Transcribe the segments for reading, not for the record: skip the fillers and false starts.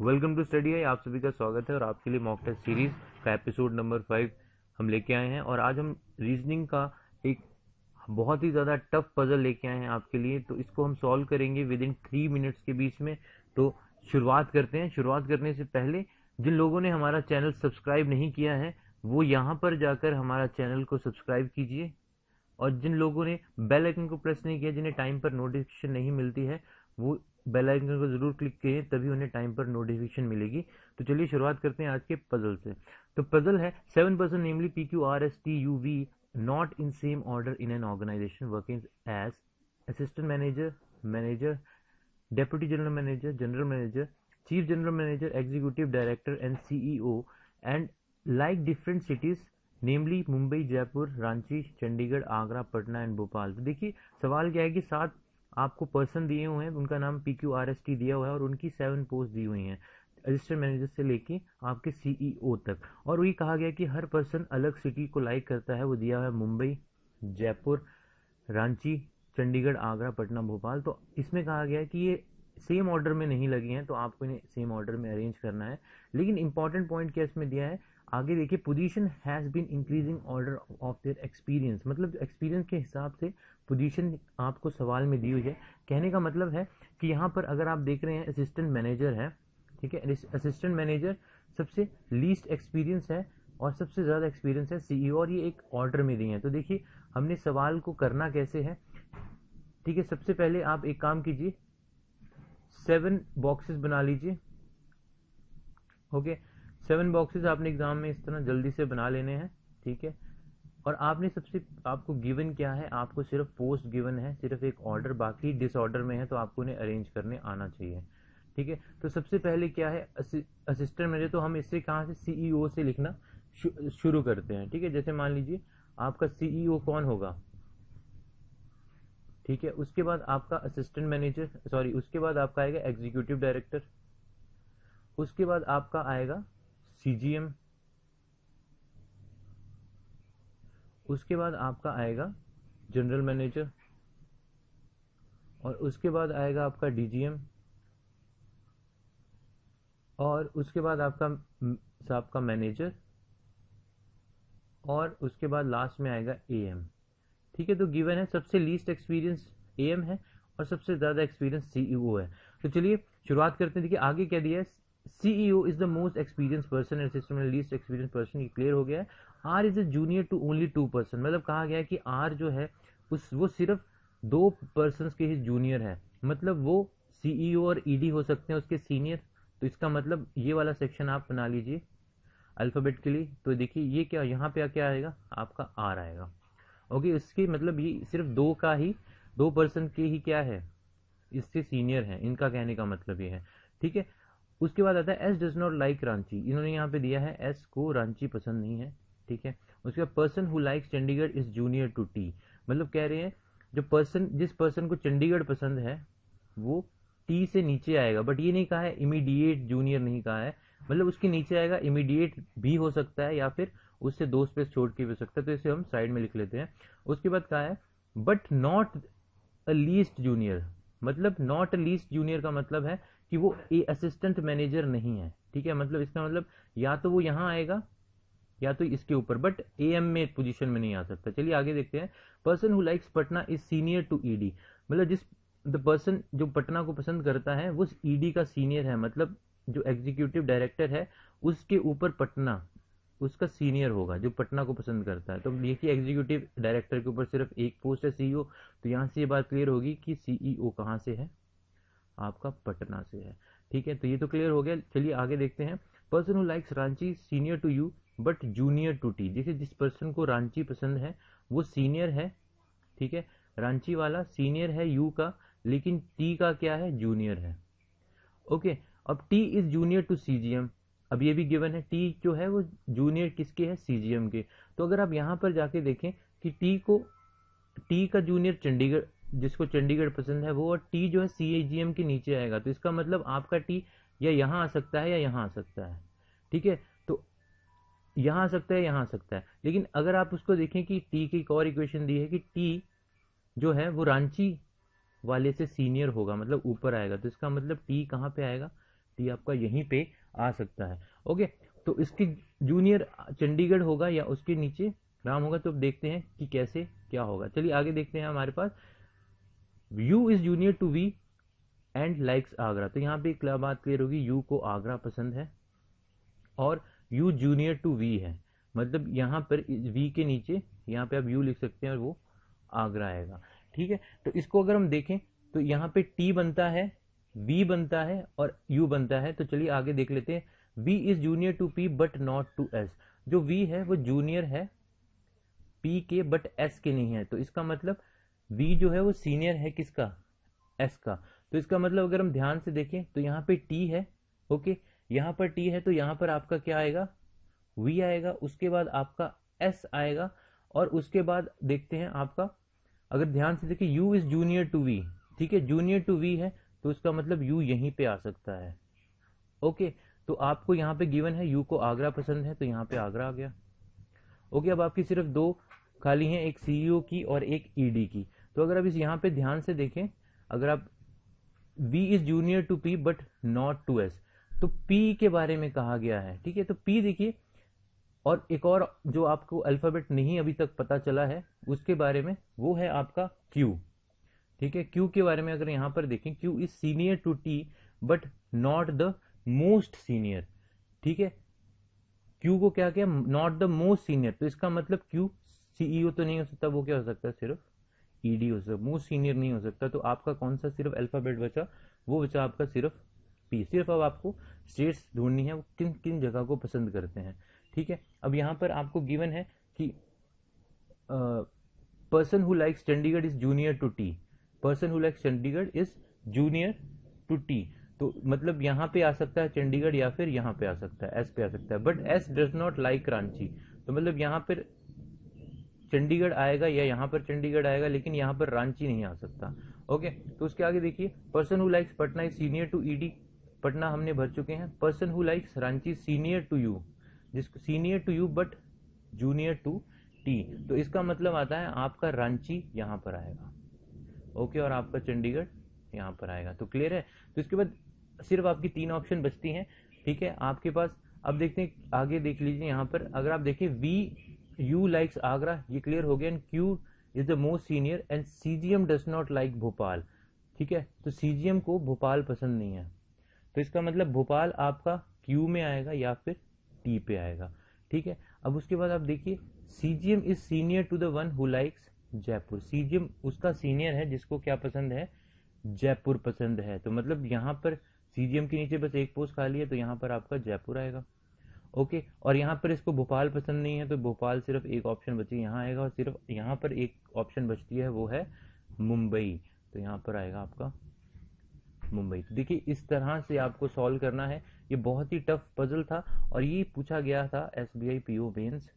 Welcome to study है। आप सभी का स्वागत है और आपके लिए मॉक टेस्ट सीरीज का एपिसोड नंबर 5 हम लेके आए हैं। और आज हम रीजनिंग का एक बहुत ही ज़्यादा टफ पजल लेके आए हैं आपके लिए। तो इसको हम सॉल्व करेंगे विद इन 3 मिनट्स के बीच में। तो शुरुआत करते हैं। शुरुआत करने से पहले जिन लोगों ने हमारा चैनल सब्सक्राइब नहीं किया है वो यहाँ पर जाकर हमारा चैनल को सब्सक्राइब कीजिए। और जिन लोगों ने बेल आइकन को प्रेस नहीं किया, जिन्हें टाइम पर नोटिफिकेशन नहीं मिलती है, वो बेल आइकन को जरूर क्लिक करें, तभी उन्हें टाइम पर नोटिफिकेशन मिलेगी। तो चलिए शुरुआत करते हैं आज के पजल से। तो पजल है 7 person namely PQRSTUV not in same order in an organisation working as assistant manager, manager, deputy general manager, chief general manager, executive director and CEO and like different cities namely Mumbai, Jaipur, Ranchi, Chandigarh, Agra, Patna and Bhopal. तो देखिए सवाल क्या है कि 7 आपको person दिए हुए हैं, उनका नाम PQRST दिया हुआ है और उनकी 7 पोस्ट दी हुई हैं असिस्टेंट मैनेजर से लेके आपके CEO तक। और वही कहा गया कि हर पर्सन अलग सिटी को लाइक करता है, वो दिया हुआ है मुंबई, जयपुर, रांची, चंडीगढ़, आगरा, पटना, भोपाल। तो इसमें कहा गया है कि ये सेम ऑर्डर में नहीं लगी हैं, तो आपको इन्हें सेम ऑर्डर में अरेंज करना है। लेकिन इंपॉर्टेंट पॉइंट क्या इसमें दिया है, आगे देखिए, position has been increasing order of their experience, मतलब एक्सपीरियंस के हिसाब से पोजीशन आपको सवाल में दी हुई है। कहने का मतलब है कि यहाँ पर अगर आप देख रहे हैं असिस्टेंट मैनेजर है, ठीक है, असिस्टेंट मैनेजर सबसे लीस्ट एक्सपीरियंस है और सबसे ज़्यादा एक्सपीरियंस है CEO, और ये एक ऑर्डर में दी है। तो देखिए हमने सवाल को करना कैसे है, ठीक है। सबसे पहले आप एक काम कीजिए, 7 बॉक्सेस बना लीजिए। ओके, 7 बॉक्सेस आपने एग्जाम में इस तरह जल्दी से बना लेने हैं, ठीक है। और आपने आपको गिवन क्या है, आपको सिर्फ पोस्ट गिवन है, सिर्फ एक ऑर्डर, बाकी डिसऑर्डर में है, तो आपको उन्हें अरेंज करने आना चाहिए, ठीक है। तो सबसे पहले क्या है, असिस्टेंट मैनेजर, तो हम इससे कहाँ से CEO से लिखना शुरू करते हैं, ठीक है। जैसे मान लीजिए आपका CEO कौन होगा, ठीक है। उसके बाद आपका असिस्टेंट मैनेजर, सॉरी, उसके बाद आपका आएगा एग्जीक्यूटिव डायरेक्टर, उसके बाद आपका आएगा CGM, उसके बाद आपका आएगा जनरल मैनेजर, और उसके बाद आएगा आपका DGM, और उसके बाद आपका मैनेजर, और उसके बाद लास्ट में आएगा AM, ठीक है। तो गिवन है सबसे लीस्ट एक्सपीरियंस AM है और सबसे ज्यादा एक्सपीरियंस CEO है। तो चलिए शुरुआत करते हैं। देखिए आगे क्या दिया है, CEO is the most experience person and system में लीस्ट एक्सपीरियंस पर्सन, ये क्लियर हो गया है। R is a junior to only 2 person, मतलब कहा गया है कि R जो है वो सिर्फ 2 पर्सन के ही जूनियर है, मतलब वो CEO और ED हो सकते हैं उसके सीनियर। तो इसका मतलब ये वाला सेक्शन आप बना लीजिए अल्फाबेट के लिए। तो देखिए ये क्या, यहाँ पे क्या आएगा, आपका R आएगा। ओके, इसकी मतलब ये सिर्फ 2 पर्सन के ही क्या है, इससे सीनियर है, इनका कहने का मतलब ये है, ठीक है। उसके बाद आता है S does not like Ranchi, इन्होंने यहाँ पे दिया है एस को रांची पसंद नहीं है, ठीक है। उसके बाद person who likes Chandigarh is junior to T, मतलब कह रहे हैं जिस पर्सन को चंडीगढ़ पसंद है वो T से नीचे आएगा, बट ये नहीं कहा है इमीडिएट जूनियर, नहीं कहा है, मतलब उसके नीचे आएगा, इमीडिएट भी हो सकता है या फिर उससे 2 स्पेस छोड़ के भी हो सकता है, तो इसे हम साइड में लिख लेते हैं। उसके बाद कहा है but not a least junior, मतलब नॉट अ लीस्ट जूनियर का मतलब है कि वो असिस्टेंट मैनेजर नहीं है, ठीक है। मतलब इसका मतलब या तो वो यहाँ आएगा या तो इसके ऊपर, बट AM में पोजीशन में नहीं आ सकता। चलिए आगे देखते हैं। Person who likes Patna is senior to ED, मतलब द पर्सन जो पटना को पसंद करता है वो ED का सीनियर है, मतलब जो एग्जीक्यूटिव डायरेक्टर है उसके ऊपर पटना उसका सीनियर होगा, जो पटना को पसंद करता है। तो देखिए एग्जीक्यूटिव डायरेक्टर के ऊपर सिर्फ एक पोस्ट है CEO, तो यहाँ से ये बात क्लियर होगी कि CEO कहाँ से है, आपका पटना से है, ठीक है। तो ये तो क्लियर हो गया। चलिए आगे देखते हैं। Person who likes Ranchi senior to U but junior to T, जैसे जिस पर्सन को रांची पसंद है वो सीनियर है, ठीक है, रांची वाला सीनियर है U का, लेकिन T का क्या है, जूनियर है। ओके, अब T is junior to CGM, अब ये भी गिवन है, T जो है वो जूनियर किसके है, CGM के। तो अगर आप यहाँ पर जाके देखें कि T का जूनियर चंडीगढ़, जिसको चंडीगढ़ पसंद है वो, और T जो है CGM के नीचे आएगा, तो इसका मतलब आपका T या यहाँ आ सकता है या यहाँ आ सकता है, ठीक है। तो यहाँ आ सकता है, यहाँ आ सकता है, लेकिन अगर आप उसको देखें कि T की एक और इक्वेशन दी है कि T जो है वो रांची वाले से सीनियर होगा, मतलब ऊपर आएगा, तो इसका मतलब T कहाँ पे आएगा, टी आपका यहीं पे आ सकता है। ओके, तो इसकी जूनियर चंडीगढ़ होगा या उसके नीचे राम होगा, तो अब देखते हैं कि कैसे क्या होगा। चलिए आगे देखते हैं। हमारे पास U is junior to V and likes Agra, तो यहाँ पे एक बात क्लियर होगी, यू को आगरा पसंद है और यू जूनियर टू वी है, मतलब यहाँ पर वी के नीचे यहाँ पे आप यू लिख सकते हैं और वो आगरा आएगा। ठीक है, तो इसको अगर हम देखें तो यहाँ पे टी बनता है, वी बनता है और यू बनता है। तो चलिए आगे देख लेते हैं। V is junior to P but not to S, जो वी है वो जूनियर है पी के बट एस के नहीं है, तो इसका मतलब वी जो है वो सीनियर है किसका, एस का। तो इसका मतलब अगर हम ध्यान से देखें तो यहाँ पे टी है, ओके, यहाँ पर टी है, तो यहाँ पर आपका क्या आएगा, वी आएगा, उसके बाद आपका एस आएगा और उसके बाद देखते हैं आपका, अगर ध्यान से देखिए U is junior to V, ठीक है, जूनियर टू वी है, तो इसका मतलब यू यहीं पे आ सकता है। ओके, तो आपको यहाँ पे गिवन है यू को आगरा पसंद है, तो यहाँ पे आगरा आ गया। ओके, अब आपकी सिर्फ दो खाली हैं, एक सीईओ की और एक ईडी की। तो अगर आप इस यहाँ पे ध्यान से देखें, अगर आप V is junior to P but not to S, तो P के बारे में कहा गया है। ठीक है, तो P देखिए, और एक और जो आपको अल्फाबेट नहीं अभी तक पता चला है उसके बारे में, वो है आपका Q। ठीक है, Q के बारे में अगर यहाँ पर देखें, Q is senior to T but not the most senior. ठीक है, Q को क्या किया, नॉट द मोस्ट सीनियर, तो इसका मतलब Q सीईओ तो नहीं हो सकता, वो क्या हो सकता है, सिर्फ ईडी हो सकता, मोस्ट सीनियर नहीं हो सकता। तो आपका कौन सा सिर्फ अल्फाबेट बचा, वो बचा आपका सिर्फ पी। सिर्फ अब आपको स्टेट्स ढूंढनी है वो किन किन जगह को पसंद करते हैं। ठीक है, अब यहाँ पर आपको गिवन है कि person who likes Chandigarh is junior to T, person who likes Chandigarh is junior to T, तो मतलब यहाँ पे आ सकता है चंडीगढ़ या फिर यहाँ पे आ सकता है, एस पे आ सकता है, but S does not like Ranchi, तो मतलब यहाँ पर चंडीगढ़ आएगा या यहाँ पर चंडीगढ़ आएगा, लेकिन यहाँ पर रांची नहीं आ सकता। ओके, तो उसके आगे देखिए, person who likes Patna is senior to ED, Patna हमने भर चुके हैं। Person who likes Ranchi senior to U, जिसको senior to U but junior to T, तो इसका मतलब आता है आपका रांची यहाँ पर आएगा। ओके, और आपका चंडीगढ़ यहाँ पर आएगा। तो क्लियर है, तो इसके बाद सिर्फ आपकी तीन ऑप्शन बचती हैं। ठीक है, आपके पास अब देखते हैं, आगे देख लीजिए यहाँ पर, अगर आप देखिए वी यू लाइक्स आगरा, ये क्लियर हो गया, and Q is the most senior and CGM does not like Bhopal. ठीक है, तो सीजीएम को भोपाल पसंद नहीं है, तो इसका मतलब भोपाल आपका क्यू में आएगा या फिर टी पे आएगा। ठीक है, अब उसके बाद आप देखिए, CGM is senior to the one who likes Jaipur, CGM उसका सीनियर है जिसको क्या पसंद है, जयपुर पसंद है, तो मतलब यहाँ पर सीजीएम के नीचे बस एक पोस्ट खाली है, तो यहाँ पर आपका जयपुर आएगा। ओके, और यहाँ पर इसको भोपाल पसंद नहीं है, तो भोपाल सिर्फ एक ऑप्शन बची यहाँ आएगा, और सिर्फ यहाँ पर एक ऑप्शन बचती है, वो है मुंबई, तो यहाँ पर आएगा आपका मुंबई। तो देखिए इस तरह से आपको सॉल्व करना है, ये बहुत ही टफ पजल था और ये पूछा गया था एसबीआई पीओ मेंस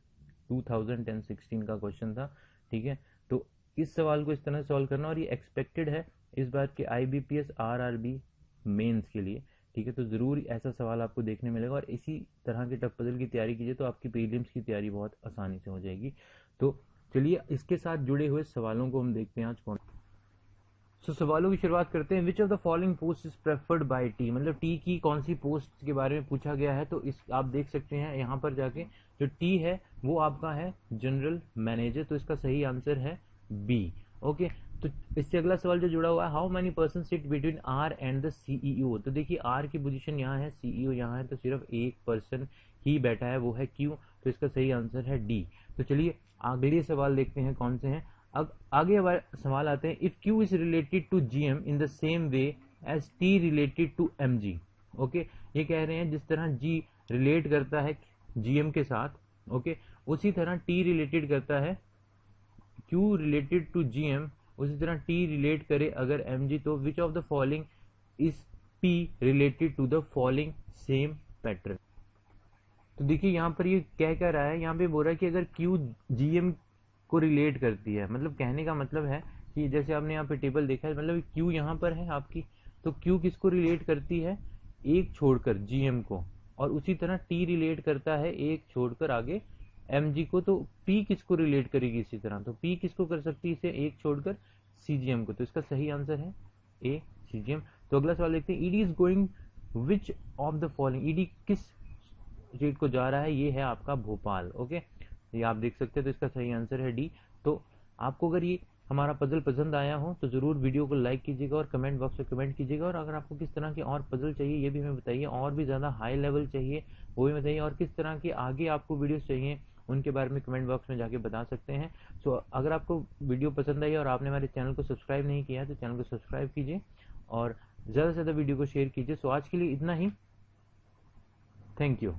2010-16 का क्वेश्चन था। ठीक है, तो इस सवाल को इस तरह से सॉल्व करना, और ये एक्सपेक्टेड है इस बार के आईबीपीएस आरआरबी मेंस के लिए। ठीक है, तो जरूर ऐसा सवाल आपको देखने मिलेगा, और इसी तरह के टफ पजल की तैयारी कीजिए तो आपकी प्रीलिम्स की तैयारी बहुत आसानी से हो जाएगी। तो चलिए इसके साथ जुड़े हुए सवालों को हम देखते हैं आज कौन। तो सवालों की शुरुआत करते हैं। विच of the following post is preferred bye T, मतलब टी की कौन सी पोस्ट के बारे में पूछा गया है। तो इस आप देख सकते हैं यहाँ पर जाके, जो टी है वो आपका है जनरल मैनेजर, तो इसका सही आंसर है बी। ओके, तो इससे अगला सवाल जो जुड़ा हुआ है, how many person sit between R and the CEO. तो देखिए आर की पोजीशन यहाँ है, सीईओ यहाँ है, तो सिर्फ एक पर्सन ही बैठा है, वो है क्यू, तो इसका सही आंसर है डी। तो चलिए अगले सवाल देखते हैं कौन से हैं। अब आगे सवाल आते हैं, if Q is related to GM in the same way as T related to MG. Okay, ये कह रहे हैं जिस तरह जी रिलेट करता है जीएम के साथ, ओके, उसी तरह टी रिलेटेड करता है क्यू रिलेटेड टू जीएम, उसी तरह टी रिलेट करे अगर एमजी, तो which of the following is P related to the following same pattern. तो देखिए यहाँ पर ये कह रहा है, यहाँ पे बोल रहा है कि अगर क्यू जीएम को रिलेट करती है, मतलब कहने का मतलब है कि जैसे आपने यहाँ पे टेबल देखा है, मतलब क्यू यहाँ पर है आपकी, तो क्यू किसको रिलेट करती है, एक छोड़कर जीएम को, और उसी तरह टी रिलेट करता है एक छोड़कर आगे एमजी को, तो पी किसको रिलेट करेगी इसी तरह, तो पी किसको कर सकती है इसे एक छोड़कर सीजीएम को, तो इसका सही आंसर है ए सीजीएम। तो अगला सवाल देखते हैं, ED is going which of the following, ED किस स्टेट को जा रहा है, ये है आपका भोपाल। ओके, ये आप देख सकते हैं, तो इसका सही आंसर है डी। तो आपको अगर ये हमारा पजल पसंद आया हो तो ज़रूर वीडियो को लाइक कीजिएगा और कमेंट बॉक्स में कमेंट कीजिएगा, और अगर आपको किस तरह के और पजल चाहिए ये भी हमें बताइए, और भी ज़्यादा हाई लेवल चाहिए वो भी बताइए, और किस तरह के आगे आपको वीडियोस चाहिए उनके बारे में कमेंट बॉक्स में जाके बता सकते हैं। सो अगर आपको वीडियो पसंद आई और आपने हमारे चैनल को सब्सक्राइब नहीं किया है तो चैनल को सब्सक्राइब कीजिए और ज़्यादा से ज़्यादा वीडियो को शेयर कीजिए। सो आज के लिए इतना ही, थैंक यू।